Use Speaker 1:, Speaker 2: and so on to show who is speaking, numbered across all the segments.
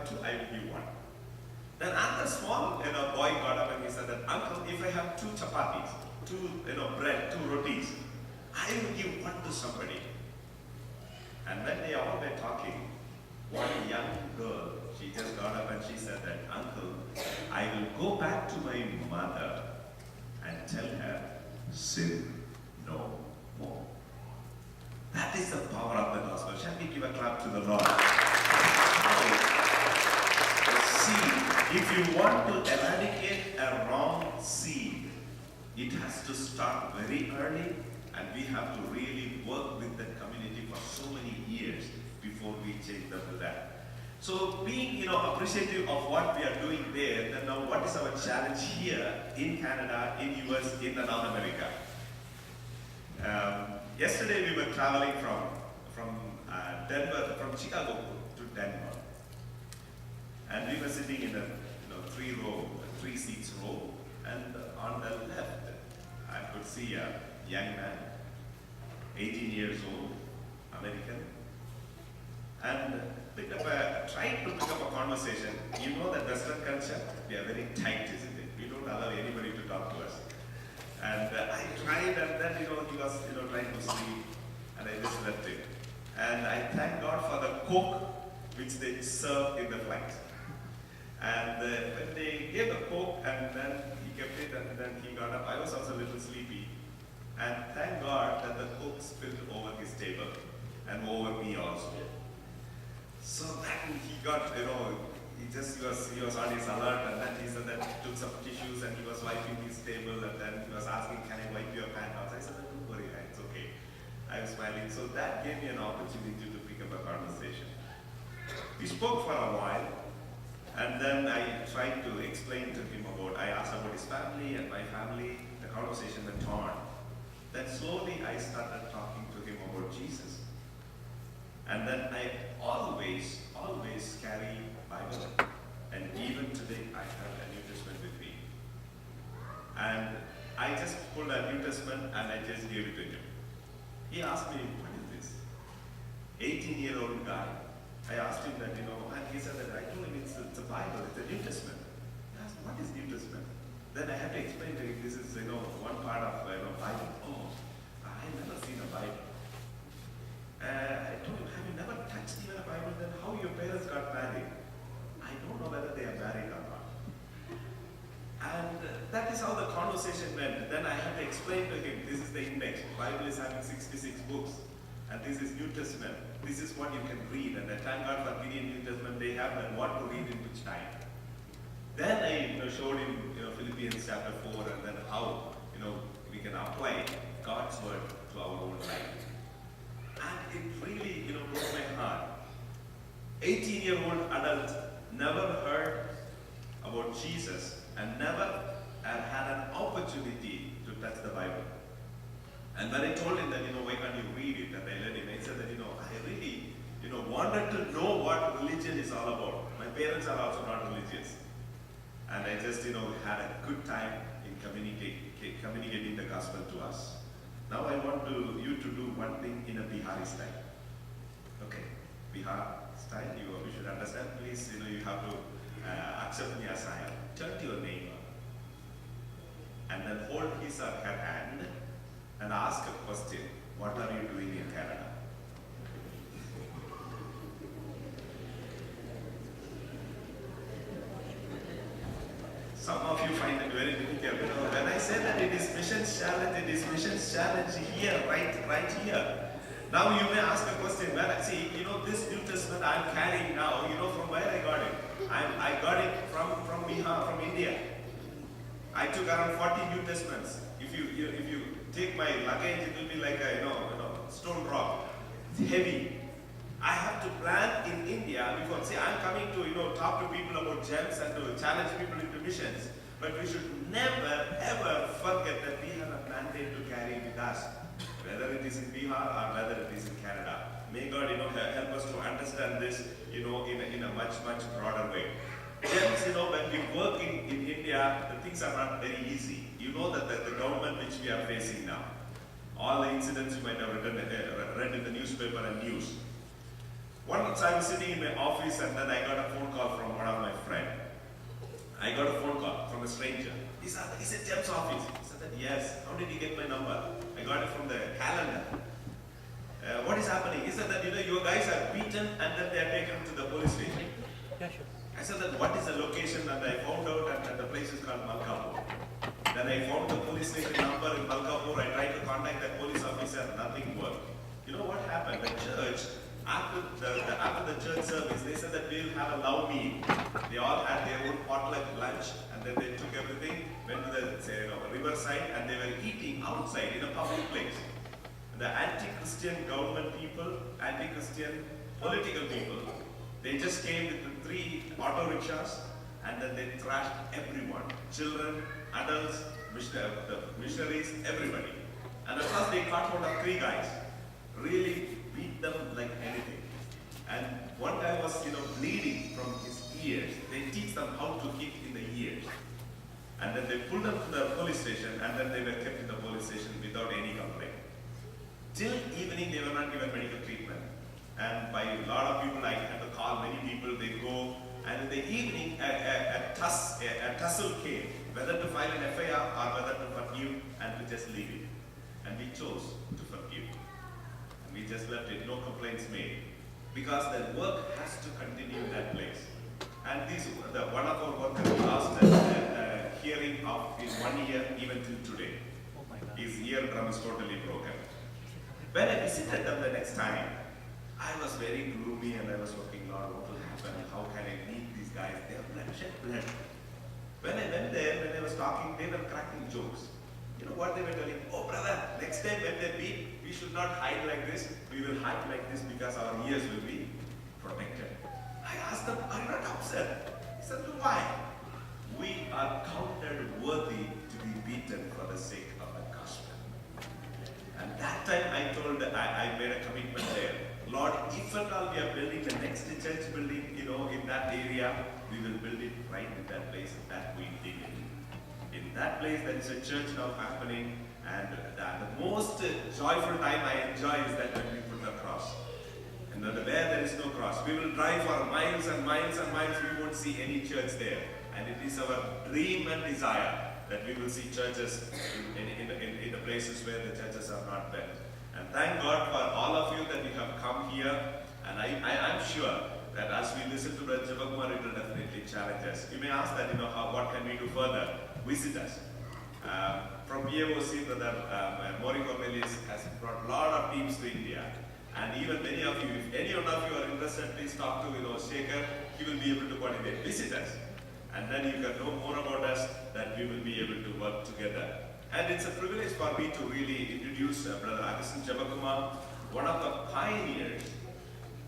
Speaker 1: have two, I will give one. Then another small boy got up and he said that, uncle, if I have two chapatis, two bread, two rotis, I will give one to somebody. And when they all were talking, one young girl, she just got up and she said that, uncle, I will go back to my mother and tell her, sin no more. That is the power of the gospel. Shall we give a clap to the Lord? See, if you want to eradicate a wrong seed, it has to start very early, and we have to really work with the community for so many years before we change them to that. So being appreciative of what we are doing there, then now what is our challenge here in Canada, in US, in North America? Yesterday we were traveling from Denver, from Chicago to Denver, and we were sitting in a three seats row, and on the left I could see a young man, 18 years old, American, and tried to pick up a conversation. You know that Western culture, we are very tight, isn't it? We don't allow anybody to talk to us. And I tried, and then he was trying to sleep, and I just left him. And I thank God for the Coke which they served in the flight. And when they gave the Coke, and then he kept it, and then he got up. I was also a little sleepy. And thank God that the Coke spilled over his table and over me also. So then he got, he was on his alert, and then he said that he took some tissues and he was wiping his table, and then he was asking, can I wipe your pants? I said, don't worry, it's okay. I was smiling. So that gave me an opportunity to pick up a conversation. We spoke for a while, and then I tried to explain to him I asked about his family and my family. The conversation went on. Then slowly I started talking to him about Jesus. And then I always carry Bible. And even today I have a New Testament with me. And I just pulled a New Testament and I just gave it to him. He asked me, what is this? 18-year-old guy. I asked him that, and he said that I told him it's a Bible, it's a New Testament. I asked, what is New Testament? Then I had to explain to him, this is, one part of Bible. Oh, I've never seen a Bible. I told him, have you never touched even a Bible? Then how your parents got married? I don't know whether they are married or not. And that is how the conversation went. Then I had to explain to him, this is the index. The Bible is having 66 books. And this is New Testament. This is what you can read. And thank God for Gideon New Testament, they have that what to read in which time. Then I showed him Philippians chapter 4, and then how we can apply God's word to our own life. And it really broke my heart. 18-year-old adult never heard about Jesus and never had an opportunity to touch the Bible. And when I told him that, why can't you read it? And I let him, I said that, I really, wanted to know what religion is all about. My parents are also not religious. And I just, had a good time in communicating the gospel to us. Now I want you to do one thing in a Bihari style. Okay? Bihar style, you should understand, please, you have to accept me as I am. Turn to your neighbor. And then hold his or her hand and ask a question. What are you doing in Canada? Some of you find it very difficult. When I say that it is missions challenge, it is missions challenge here, right here. Now you may ask a question. Well, see, this New Testament I'm carrying now, from where I got it? I got it from Bihar, from India. I took around 40 New Testaments. If you take my luggage, it will be like a stone rock. It's heavy. I have to plan in India before. See, I'm coming to talk to people about gems and to challenge people into missions. But we should never ever forget that we have a mandate to carry with us, whether it is in Bihar or whether it is in Canada. May God help us to understand this in a much broader way. Gems, when we work in India, the things are not very easy. You know that the government which we are facing now, all the incidents you might have read in the newspaper and news. Once I was sitting in my office and then I got a phone call from one of my friends. I got a phone call from a stranger. He said, Jeb's office. He said that, yes. How did you get my number? I got it from the calendar. What is happening? He said that, your guys are beaten and then they are taken to the police station.
Speaker 2: Yeah, sure.
Speaker 1: I said that, what is the location? And I found out and the place is called Malkapur. Then I found the police station number in Malkapur. I tried to contact that police officer. Nothing worked. You know what happened? The church, after the church service, they said that we'll have a love meal. They all had their own potluck lunch, and then they took everything, went to the riverside, and they were eating outside in a public place. The anti-Christian government people, anti-Christian political people, they just came with the 3 auto rickshaws, and then they thrashed everyone, children, adults, the missionaries, everybody. And at last they caught hold of 3 guys, really beat them like anything. And one guy was, bleeding from his ears. They teach them how to kick in the ears. And then they pulled them to the police station, and then they were kept in the police station without any complaint. Till evening, they were not given medical treatment. And by a lot of people, I had to call many people, they go, and in the evening, a tussle came, whether to file an FIR or whether to forgive and to just leave it. And we chose to forgive. We just left it, no complaints made. Because the work has to continue in that place. And one of our workers lost a hearing in 1 year, even till today.
Speaker 2: Oh my God.
Speaker 1: His eardrum is totally broken. When I visited them the next time, I was very gloomy and I was looking, Lord, what will happen? How can I meet these guys? They have bloodshed blood. When I went there, when I was talking, they were cracking jokes. You know what they were telling? Oh brother, next time when they beat, we should not hide like this. We will hide like this because our ears will be protected. I asked them, are you not upset? He said, why? We are counted worthy to be beaten for the sake of the gospel. And that time I made a commitment there. Lord, if at all we are building the next church building, in that area, we will build it right in that place that we dig it. In that place, there is a church now happening, and the most joyful time I enjoy is that when we put the cross. And where there is no cross, we will drive for miles and miles and miles, we won't see any church there. And it is our dream and desire that we will see churches in the places where the churches are not built. And thank God for all of you that you have come here. And I am sure that as we listen to Brother Jebakumar, it will definitely challenge us. You may ask that, what can we do further? Visit us. From BAOC, Brother Mori Cornelius has brought a lot of teams to India. And even many of you, if any one of you are interested, please talk to Shekhar. He will be able to coordinate. Visit us. And then you can know more about us, that we will be able to work together. And it's a privilege for me to really introduce Bro.Augustine Jebakumar, one of the pioneers,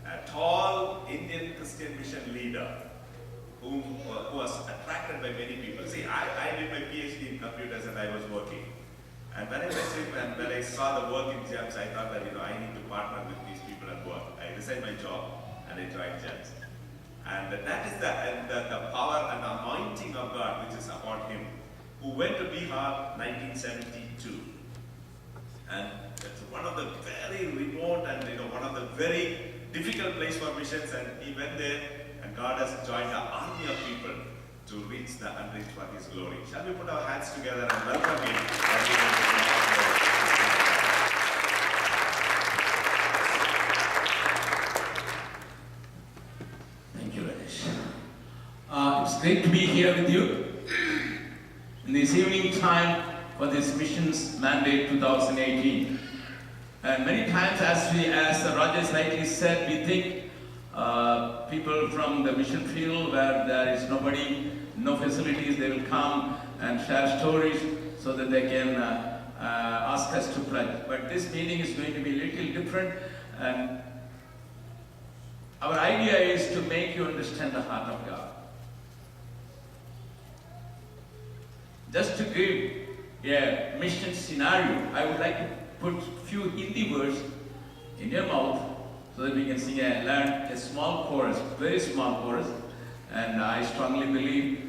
Speaker 1: a tall Indian Christian mission leader who was attracted by many people. See, I did my PhD in computers and I was working. And when I met him and when I saw the work in GEMS, I thought that I need to partner with these people and work. I resigned my job and I joined GEMS. And that is the power and anointing of God which is upon him, who went to Bihar 1972. And it's one of the very remote and one of the very difficult place for missions, and he went there and God has joined an army of people to reach the unreached for his glory. Shall we put our hands together and welcome him?
Speaker 3: Thank you, Rajesh. It's great to be here with you in this evening time for this Missions Mandate 2018. And many times, as Rajesh rightly said, we think people from the mission field where there is nobody, no facilities, they will come and share stories so that they can ask us to pledge. But this meeting is going to be a little different, and our idea is to make you understand the heart of God. Just to give a mission scenario, I would like to put few Hindi words in your mouth so that we can sing and learn a small chorus, very small chorus. And I strongly believe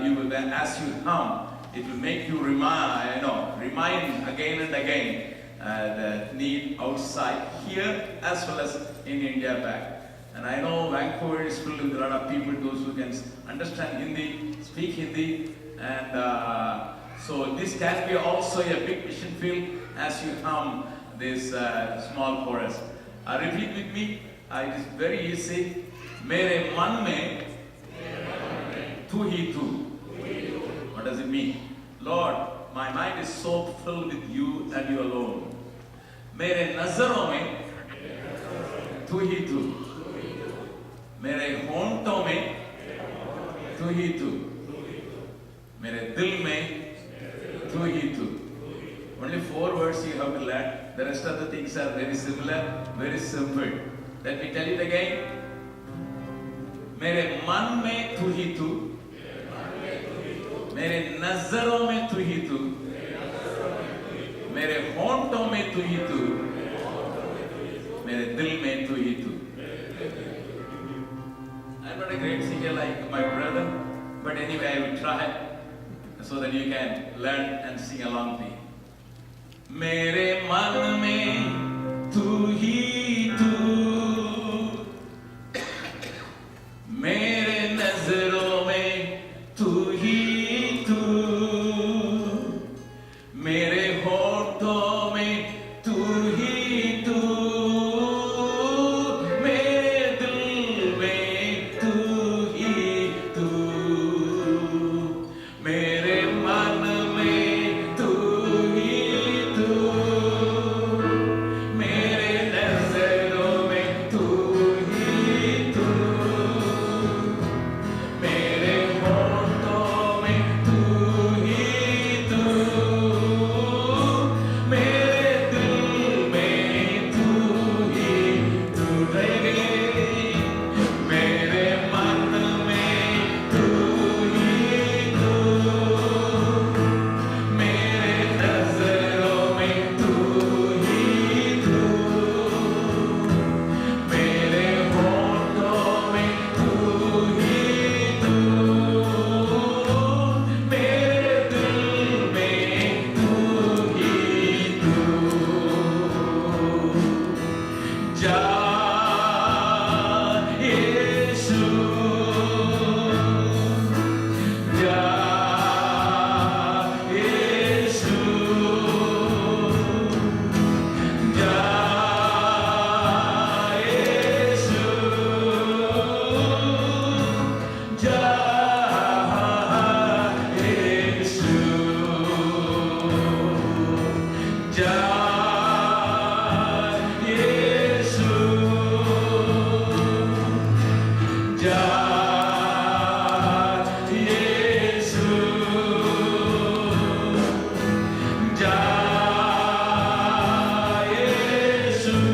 Speaker 3: you will, as you hum, it will make you remind again and again the need outside here as well as in India back. And I know Vancouver is filled with a lot of people, those who can understand Hindi, speak Hindi, and so this can be also a big mission field as you hum this small chorus. Repeat with me. It is very easy. Mere man mein tu hi tu. What does it mean? Lord, my mind is so filled with you and you alone. Mere nazaron mein tu hi tu. Mere honton mein tu hi tu. Mere dil mein tu hi tu. Only 4 words you have to learn. The rest of the things are very similar, very simple. Let me tell it again. मेरे मन में तू ही तू, मेरे नजरों में तू ही तू, मेरे होंठों में तू ही तू, मेरे दिल में तू ही तू. I'm not a great singer like my brother, but anyway I will try so that you can learn and sing along with me. मेरे मन में तू ही तू, मेरे नजरों में तू ही तू, मेरे होठों में तू ही तू, मेरे दिल में तू ही तू, मेरे मन में तू ही तू, मेरे नजरों में तू ही तू, मेरे होठों में तू ही तू, मेरे दिल में तू ही तू रहे, मेरे मन में तू ही तू, मेरे नजरों में तू ही तू, मेरे होठों में तू ही तू, मेरे दिल में तू ही तू. जा यीशु, जा यीशु, जा यीशु, जा यीशु, जा यीशु, जा यीशु, जा यीशु,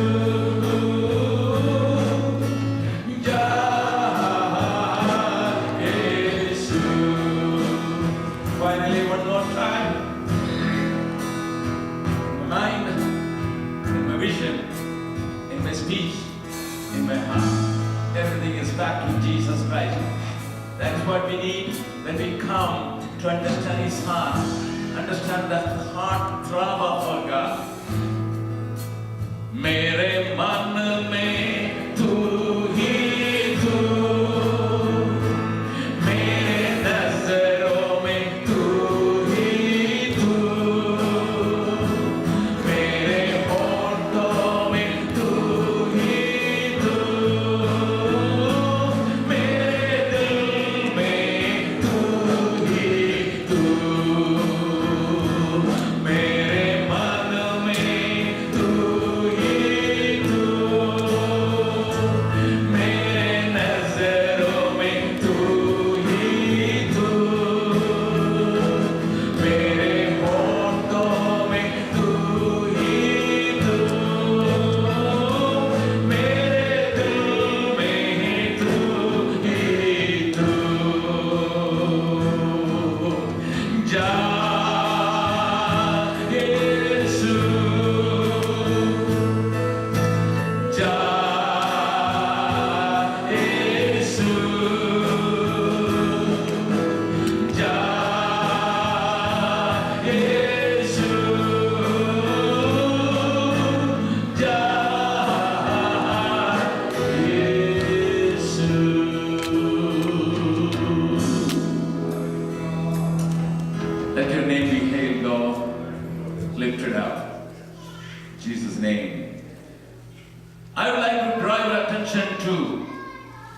Speaker 3: जा यीशु. Finally, one more time. My mind, in my vision, in my speech, in my heart, everything is back to Jesus Christ. That's what we need when we come to understand His heart, understand the heart throb of our God. मेरे मन में तू ही तू, मेरे नजरों में तू ही तू, मेरे होठों में तू ही तू, मेरे दिल में तू ही तू, मेरे मन में तू ही तू, lifted up. In Jesus' name. I would like to draw your attention to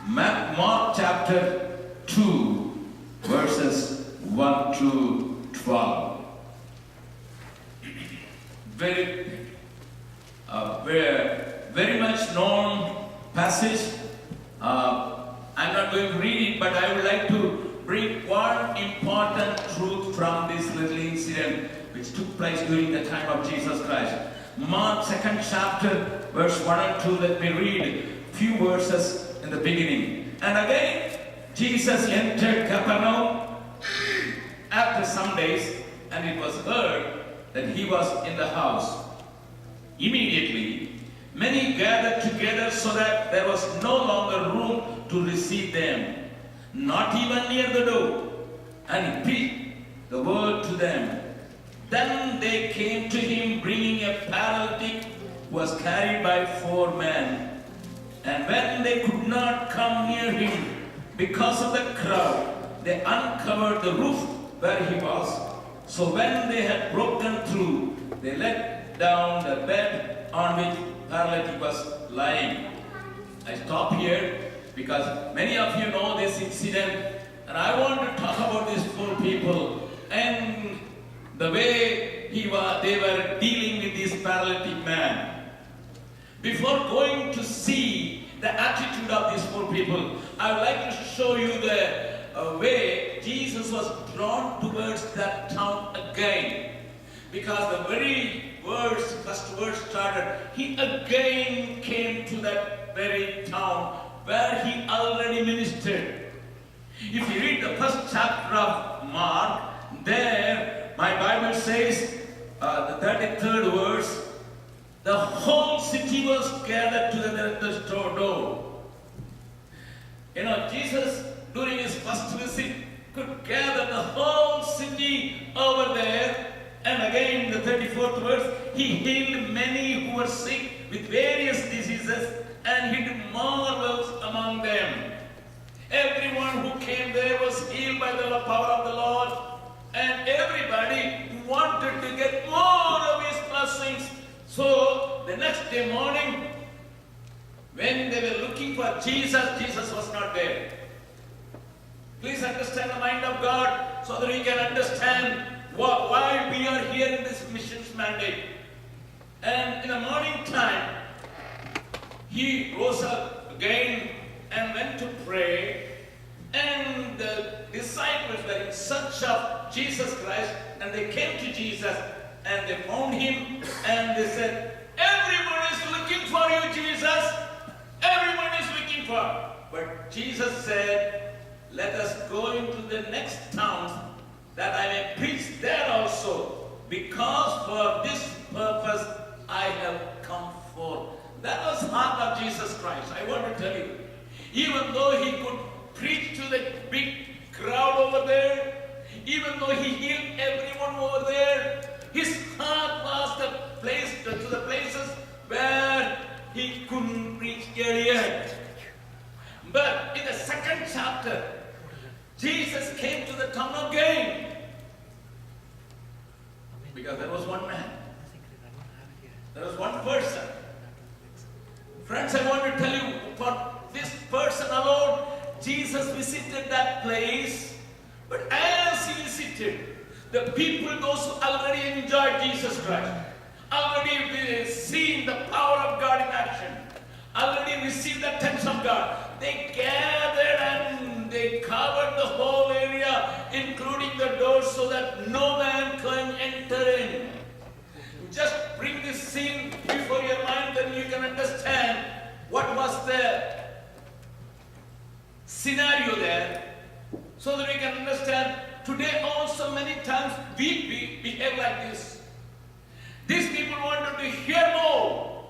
Speaker 3: Mark chapter 2, verses 1 to 12. Very much known passage. I'm not going to read it, but I would like to bring one important truth from this little incident which took place during the time of Jesus Christ. Mark 2nd chapter, verse 1 and 2. Let me read a few verses in the beginning. And again, Jesus entered Capernaum after some days, and it was heard that he was in the house. Immediately, many gathered together so that there was no longer room to receive them, not even near the door. And he preached the word to them. Then they came to him, bringing a paralytic who was carried by 4 men. And when they could not come near him because of the crowd, they uncovered the roof where he was. So when they had broken through, they let down the bed on which the paralytic was lying. I stop here because many of you know this incident, and I want to talk about these 4 people and the way they were dealing with this paralytic man. Before going to see the attitude of these 4 people, I would like to show you the way Jesus was drawn towards that town again. Because the very first verse started, he again came to that very town where he already ministered. If you read the first chapter of Mark, there my Bible says, the 33rd verse, the whole city was gathered together at the door. You know, Jesus, during his first visit, could gather the whole city over there. And again, the 34th verse, he healed many who were sick with various diseases, and he did marvels among them. Everyone who came there was healed by the power of the Lord, and everybody wanted to get more of his blessings. So the next day morning, when they were looking for Jesus, Jesus was not there. Please understand the mind of God so that we can understand why we are here in this missions mandate. And in the morning time, he rose up again and went to pray. And the disciples were in search of Jesus Christ, and they came to Jesus and they found him, and they said, "Everyone is looking for you, Jesus. Everyone is looking for." But Jesus said, "Let us go into the next towns, that I may preach there also, because for this purpose I have come forth." That was the heart of Jesus Christ. I want to tell you, even though he could preach to the big crowd over there, even though he healed everyone over there, his heart was to the places where he couldn't reach earlier. But in the 2nd chapter, Jesus came to the town again, because there was one man, there was one person. Friends, I want to tell you, for this person alone, Jesus visited that place. But as he visited, the people, those who already enjoyed Jesus Christ, already seen the power of God in action, already received the touch of God, they gathered and they covered the whole area, including the doors, so that no man can enter in. Just bring this scene before your mind, then you can understand what was the scenario there, so that we can understand. Today also many times we behave like this. These people wanted to hear more.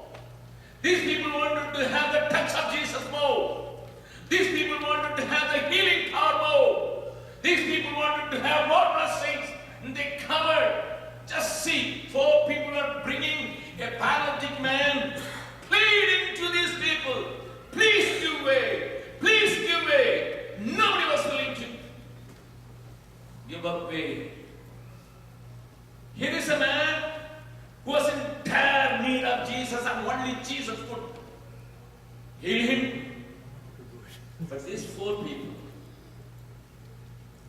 Speaker 3: These people wanted to have the touch of Jesus more. These people wanted to have the healing power more. These people wanted to have more blessings, and they covered. Just see, 4 people are bringing a paralytic man, pleading to these people, "Please give way, please give way." Nobody was willing to give up way. Here is a man Jesus would heal him. But these 4 people,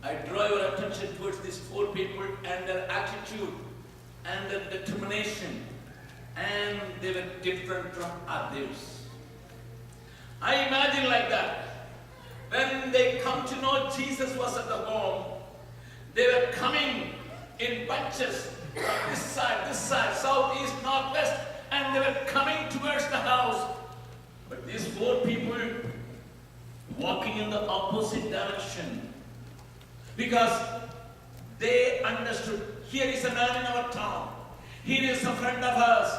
Speaker 3: I draw your attention towards these 4 people and their attitude and their determination, and they were different from others. I imagine like that. When they come to know Jesus was at the home, they were coming in bunches from this side, south, east, north, west, and they were coming towards the house. But these 4 people walking in the opposite direction, because they understood, here is a man in our town, here is a friend of ours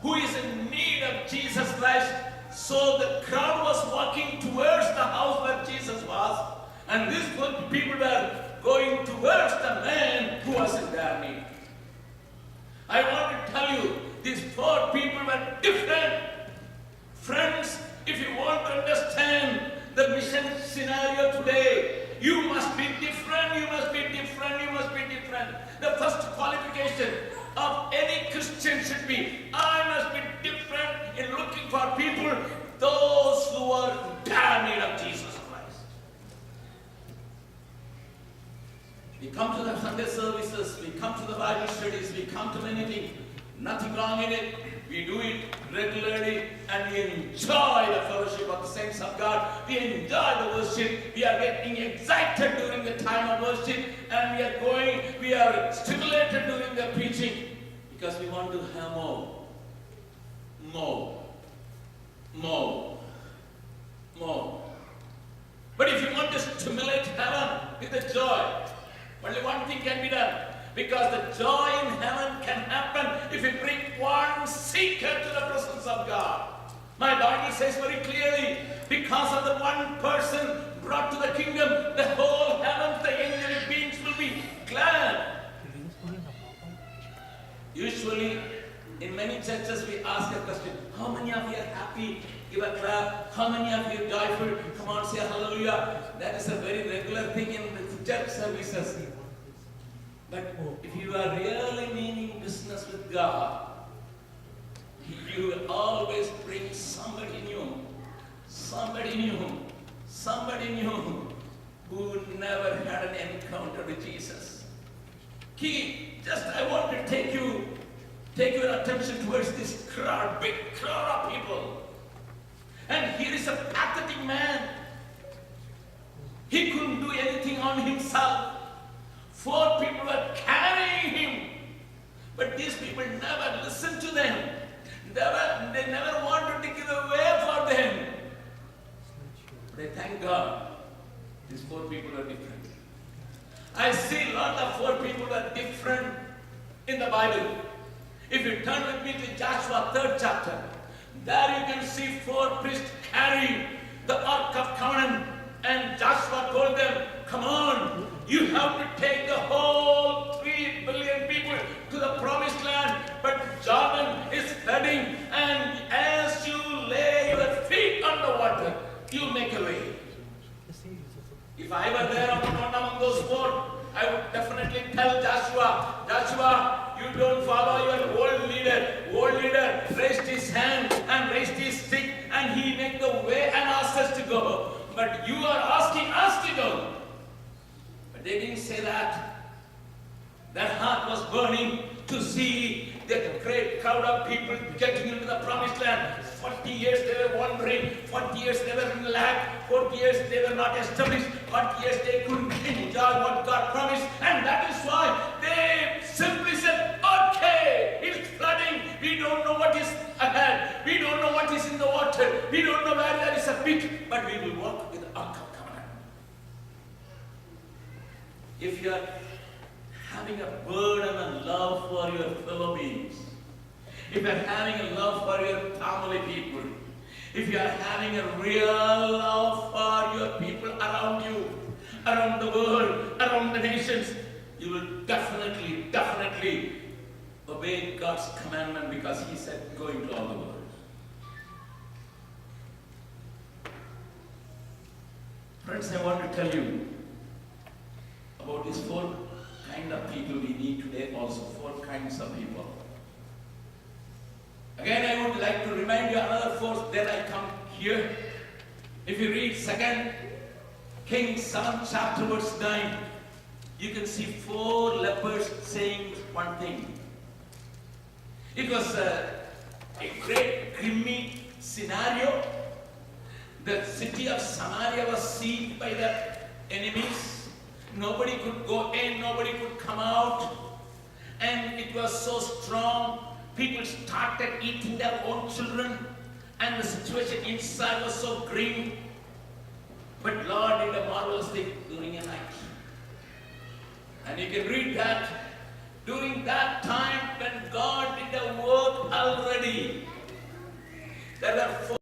Speaker 3: who is in need of Jesus Christ. So the crowd was walking towards the house where Jesus was, and these 4 people were going towards the man who was in their need. I want to tell you, these 4 people were different. Friends, if you want to understand the mission scenario today, you must be different, you must be different, you must be different. The first qualification of any Christian should be, I must be different in looking for people, those who are in dire need of Jesus Christ. We come to the Sunday services, we come to the Bible studies, we come to many things. Nothing wrong in it. We do it regularly and we enjoy the fellowship of the saints of God. We enjoy the worship. We are getting excited during the time of worship, and we are stimulated during the preaching, because we want to have more. But if you want to stimulate heaven with the joy, only one thing can be done. Because the joy in heaven can happen if we bring one seeker to the presence of God. My Bible says very clearly, because of the one person brought to the kingdom, the whole heavens, the angelic beings will be glad. Usually, in many churches, we ask a question, how many of you are happy? Give a clap. How many of you are joyful? Come on, say hallelujah. That is a very regular thing in the church services. But if you are really meaning business with God, you will always bring somebody new who never had an encounter with Jesus. I want to take your attention towards this crowd, big crowd of people. And here is a pathetic man. He couldn't do anything on himself. 4 people were carrying him. But these people never listened to them. They never wanted to give a way for them. But I thank God, these 4 people are different. I see a lot of 4 people are different in the Bible. If you turn with me to Joshua 3rd chapter, there you can see 4 priests carrying the Ark of Covenant. And Joshua told them, come on, you have to take the whole 3 billion people to the promised land. But Jordan is flooding, and as you lay your feet on the water, you make a way. If I were there among those 4, I would definitely tell Joshua, you don't follow your old leader. Old leader raised his hand and raised his stick, and he made the way and asked us to go. But you are asking us to go. But they didn't say that. Their heart was burning to see that great crowd of people getting into the promised land. 40 years they were wandering, 40 years they were in lack, 40 years they were not established, 40 years they couldn't enjoy what God promised, and that is why they simply said, okay, it's flooding, we don't know what is ahead, we don't know what is in the water, we don't know where there is a pit, but we will walk with the Ark of Covenant. If you are having a burden and love for your fellow beings, if you are having a love for your family people, if you are having a real love for your people around you, around the world, around the nations, you will definitely obey God's commandment, because He said, go into all the world. Friends, I want to tell you about these 4 kind of people we need today also, 4 kinds of people. Again, I would like to remind you another force, then I come here. If you read 2 Kings 7 chapter verse 9, you can see 4 lepers saying one thing. It was a great grimy scenario. The city of Samaria was sieged by the enemies. Nobody could go in, nobody could come out. And it was so strong. People started eating their own children. And the situation inside was so grim. But Lord did a marvelous thing during a night. And you can read that during that time when God did the work already. There were